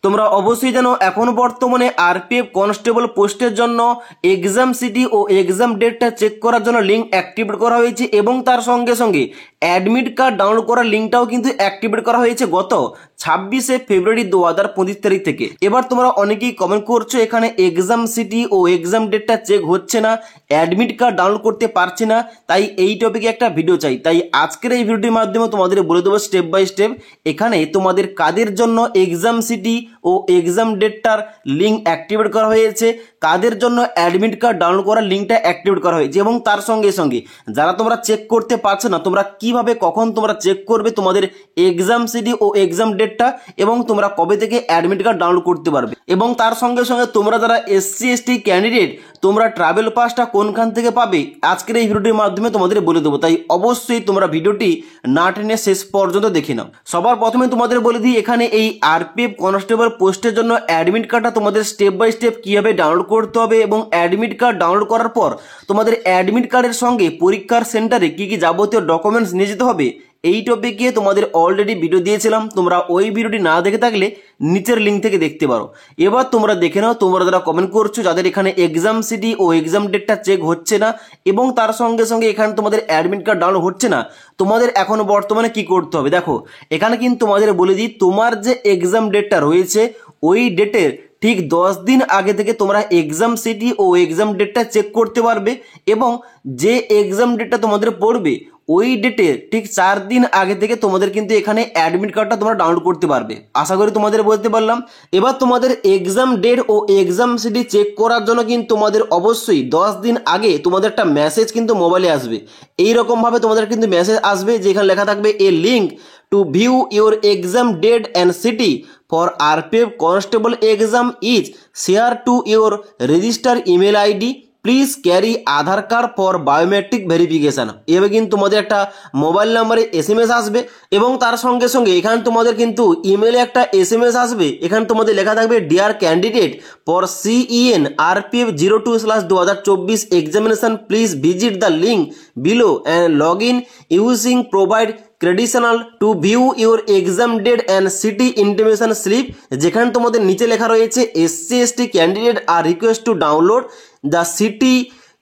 তোমরা অবশ্যই জানো এখন বর্তমানে আরপিএফ কনস্টেবল পোস্টের জন্য এক্সাম সিটি ও এক্সাম ডেটটা চেক করার জন্য লিঙ্ক অ্যাক্টিভেট করা হয়েছে এবং তার সঙ্গে সঙ্গে অ্যাডমিট কার্ড ডাউনলোড করার লিঙ্কটাও কিন্তু অ্যাক্টিভেট করা হয়েছে গত 26শে ফেব্রুয়ারি 2025 তারিখ থেকে। এবার তোমরা অনেকেই কমেন্ট করছো এখানে এক্সাম সিটি ও এক্সাম ডেটটা চেক হচ্ছে না, অ্যাডমিট কার্ড ডাউনলোড করতে পারছে না, তাই এই টপিকে একটা ভিডিও চাই। তাই আজকের এই ভিডিওটির মাধ্যমে তোমাদের বলে দেবো স্টেপ বাই স্টেপ এখানে তোমাদের কাদের জন্য এক্সাম সিটি ও এক্সাম ডেটটার লিঙ্ক অ্যাক্টিভেট করা হয়েছে, কাদের জন্য অ্যাডমিট কার্ড ডাউনলোড করার লিঙ্কটা অ্যাক্টিভেট করা হয়েছে এবং তার সঙ্গে সঙ্গে যারা তোমরা চেক করতে পারছো না তোমরা কিভাবে কখন তোমরা চেক করবে তোমাদের এক্সাম সিটি ও এক্সাম ডেটটা এবং তোমরা কবে থেকে অ্যাডমিট কার্ড ডাউনলোড করতে পারবে এবং তার সঙ্গে সঙ্গে তোমরা যারা এসসি এসটি ক্যান্ডিডেট তোমরা ট্রাভেল পাসটা কোনখান থেকে পাবে আজকের এই ভিডিওটির মাধ্যমে তোমাদের বলে দেবো। তাই অবশ্যই তোমরা ভিডিওটি না টেনে শেষ পর্যন্ত দেখে নাও। সবার প্রথমে তোমাদের বলে দিই এখানে এই আরপিএফ কনস্টেবল পোস্টের জন্য অ্যাডমিট কার্ডটা তোমাদের স্টেপ বাই স্টেপ কীভাবে ডাউনলোড করতে হবে এবং অ্যাডমিট কার্ড ডাউনলোড করার পর তোমাদের অ্যাডমিট কার্ডের সঙ্গে পরীক্ষার সেন্টারে কী কী যাবতীয় ডকুমেন্টস নিয়ে যেতে হবে এই টপিকে তোমাদের অলরেডি ভিডিও দিয়েছিলাম। তোমরা ওই ভিডিওটি না দেখে থাকলে নিচের লিঙ্ক থেকে দেখতে পারো। এবার তোমরা দেখে নাও তোমরা যারা কমেন্ট করছো যাদের এখানে এক্সাম সিটি ও এক্সাম ডেটটা চেক হচ্ছে না এবং তার সঙ্গে সঙ্গে এখানে তোমাদের অ্যাডমিট কার্ড ডাউনলোড হচ্ছে না, তোমাদের এখন বর্তমানে কি করতে হবে দেখো এখানে কিন্তু তোমাদের বলে দিই তোমার যে এক্সাম ডেটটা রয়েছে ওই ডেটের ঠিক 10 দিন আগে থেকে তোমরা এক্সাম সিটি ও এক্সাম ডেটটা চেক করতে পারবে এবং যে এক্সাম ডেটটা তোমাদের পড়বে ওই ডেটের ঠিক 4 দিন আগে থেকে তোমাদের কিন্তু এখানে অ্যাডমিট কার্ডটা তোমরা ডাউনলোড করতে পারবে। আশা করি তোমাদের বলতে পারলাম। এবার তোমাদের এক্সাম ডেট ও এক্সাম সিটি চেক করার জন্য কিন্তু তোমাদের অবশ্যই 10 দিন আগে তোমাদের একটা মেসেজ কিন্তু মোবাইলে আসবে। এইরকমভাবে তোমাদের কিন্তু মেসেজ আসবে যেখানে লেখা থাকবে a link to view your exam date and city for RPF constable exam is share to your registered email ID. Please carry Aadhaar card for biometric verification. এভাবে কিন্তু তোমাদের একটা মোবাইল নাম্বারে SMS আসবে এবং তার সঙ্গে সঙ্গে এখানে তোমাদের কিন্তু ইমেলে একটা SMS আসবে। এখানে তোমাদের লেখা থাকবে dear candidate for CEN RPF 02/2024 examination please visit the link below and log in using provide credential to view your exam date and city intimation slip. যেখানে তোমাদের নিচে লেখা রয়েছে SC ST candidate are request to download the city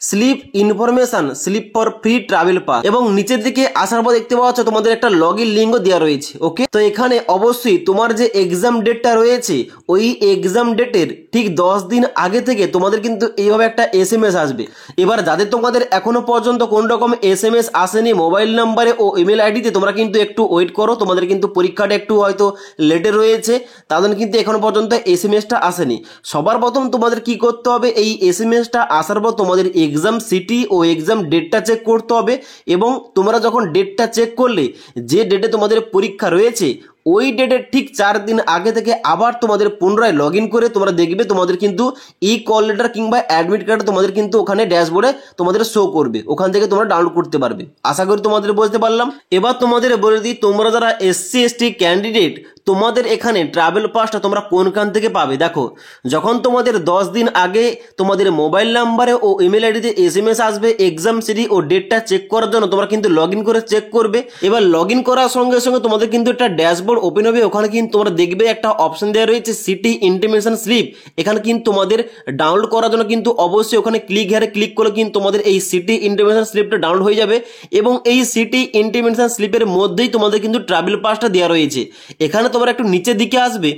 slip information slip for free travel pass এবং নিচের দিকে আসার পর দেখতে পাচ্ছ তোমাদের একটা লগ ইন লিঙ্কও দেওয়া রয়েছে। ওকে, তো এখানে অবশ্যই তোমার যে এক্সাম ডেটটা রয়েছে ওই এক্সাম ডেটের ঠিক 10 দিন আগে থেকে তোমাদের কিন্তু এইভাবে একটা SMS আসবে। এবার যাদের তোমাদের এখনো পর্যন্ত কোন রকম SMS আসেনি মোবাইল নাম্বারে ও ইমেল আইডিতে তোমরা কিন্তু একটু ওয়েট করো, তোমাদের কিন্তু পরীক্ষাটা একটু হয়তো লেটে রয়েছে, তাদের কিন্তু এখনো পর্যন্ত SMSটা আসেনি। সবার প্রথম তোমাদের কি করতে হবে এই SMSটা আসার পর তোমাদের এক্সাম সিটি ও এক্সাম ডেটটা চেক করতে হবে এবং তোমরা যখন ডেটটা চেক করলে যে ডেটে তোমাদের পরীক্ষা রয়েছে ওই ডেটের ঠিক 4 দিন আগে থেকে আবার তোমাদের পুনরায় লগ ইন করে তোমরা দেখবে তোমাদের কিন্তু ই কল লেটার কিংবা অ্যাডমিট কার্ড তোমাদের কিন্তু ওখানে ড্যাশবোর্ডে তোমাদের শো করবে, ওখান থেকে তোমরা ডাউনলোড করতে পারবে। আশা করি তোমাদের বুঝতে পারলাম। এবার তোমাদের বলে দিই তোমরা যারা SC ST ক্যান্ডিডেট তোমাদের এখানে ট্রাভেল পাসটা তোমরা কোনখান থেকে পাবে দেখো যখন তোমাদের 10 দিন আগে তোমাদের মোবাইল নাম্বারে ও ইমেল আইডিতে SMS আসবে এক্সাম সিটি ও ডেটটা চেক করার জন্য তোমরা কিন্তু লগ ইন করে চেক করবে। এবার লগ ইন করার সঙ্গে সঙ্গে তোমাদের কিন্তু একটা ড্যাশবোর্ড ওপেন হবে, ওখানে কিন্তু তোমরা দেখবে একটা অপশন দেওয়া রয়েছে সিটি ইন্টিমেশন স্লিপ। এখানে কিন্তু তোমাদের ডাউনলোড করার জন্য কিন্তু অবশ্যই ওখানে ক্লিক হেয়ারে ক্লিক করলে কিন্তু তোমাদের এই সিটি ইন্টিমেশন স্লিপটা ডাউনলোড হয়ে যাবে এবং এই সিটি ইন্টিমেশন স্লিপের মধ্যেই তোমাদের কিন্তু ট্রাভেল পাসটা দেওয়া রয়েছে। এখানে তোমরা একটু নিচের দিকে আসবে,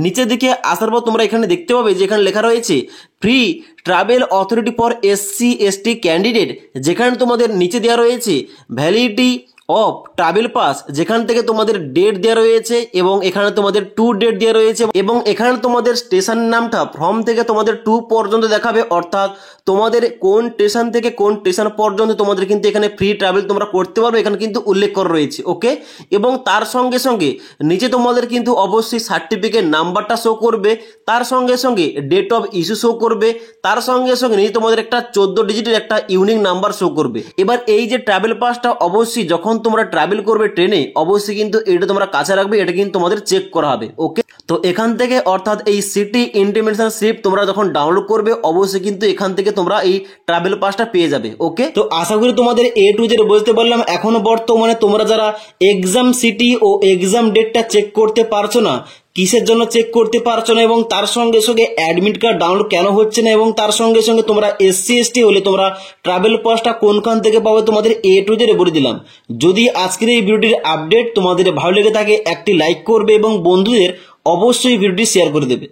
নিচের দিকে আসার পর তোমরা এখানে দেখতে পাবে যে এখানে লেখা রয়েছে free travel authority for SC ST candidate. যেখানে তোমাদের নিচে দেওয়া রয়েছে ভ্যালিডিটি অফ ট্রাভেল পাস, যেখান থেকে তোমাদের ডেট দেওয়া রয়েছে এবং এখানে তোমাদের টু ডেট দেওয়া রয়েছে এবং এখানে তোমাদের স্টেশন নামটা ফ্রম থেকে তোমাদের 2 পর্যন্ত দেখাবে, অর্থাৎ তোমাদের কোন স্টেশন থেকে কোন স্টেশন পর্যন্ত তোমাদের কিন্তু এখানে ফ্রি ট্রাভেল তোমরা করতে পারবে এখানে কিন্তু উল্লেখ করা রয়েছে। ওকে, এবং তার সঙ্গে সঙ্গে নিচে তোমাদের কিন্তু অবশ্যই সার্টিফিকেট নাম্বারটা শো করবে, তার সঙ্গে সঙ্গে ডেট অফ ইস্যু শো করবে, তার সঙ্গে সঙ্গে নিচে তোমাদের একটা 14 ডিজিটের একটা ইউনিক নাম্বার শো করবে। এবার এই যে ট্রাভেল পাসটা অবশ্যই যখন তোমরা ট্রাভেল করবে ট্রেনে অবশ্যই কিন্তু এটা তোমরা কাছে রাখবে, এটা কিন্তু তোমাদের চেক করা হবে। ওকে, তো এখান থেকে অর্থাৎ এই সিটি ইন্টিমেশন স্লিপ তোমরা যখন ডাউনলোড করবে অবশ্যই কিন্তু এখান থেকে তোমরা এই ট্রাভেল পাসটা পেয়ে যাবে। ওকে, তো আশা করি তোমাদের A to Z বুঝতে পারলাম। এখনো বর্তমানে তোমরা যারা এক্সাম সিটি ও এক্সাম ডেটটা চেক করতে পারছো না কিসের জন্য চেক করতে পারছো না, এবং তার সঙ্গে সঙ্গে অ্যাডমিট কার্ড ডাউনলোড কেন হচ্ছে না, এবং তার সঙ্গে সঙ্গে তোমরা SC ST হলে তোমরা ট্রাভেল পাসটা কোনখান থেকে পাবে তোমাদের A to Z বলে দিলাম। যদি আজকের এই ভিডিওটির আপডেট তোমাদের ভালো লেগে থাকে একটি লাইক করবে এবং বন্ধুদের অবশ্যই ভিডিওটি শেয়ার করে দেবে।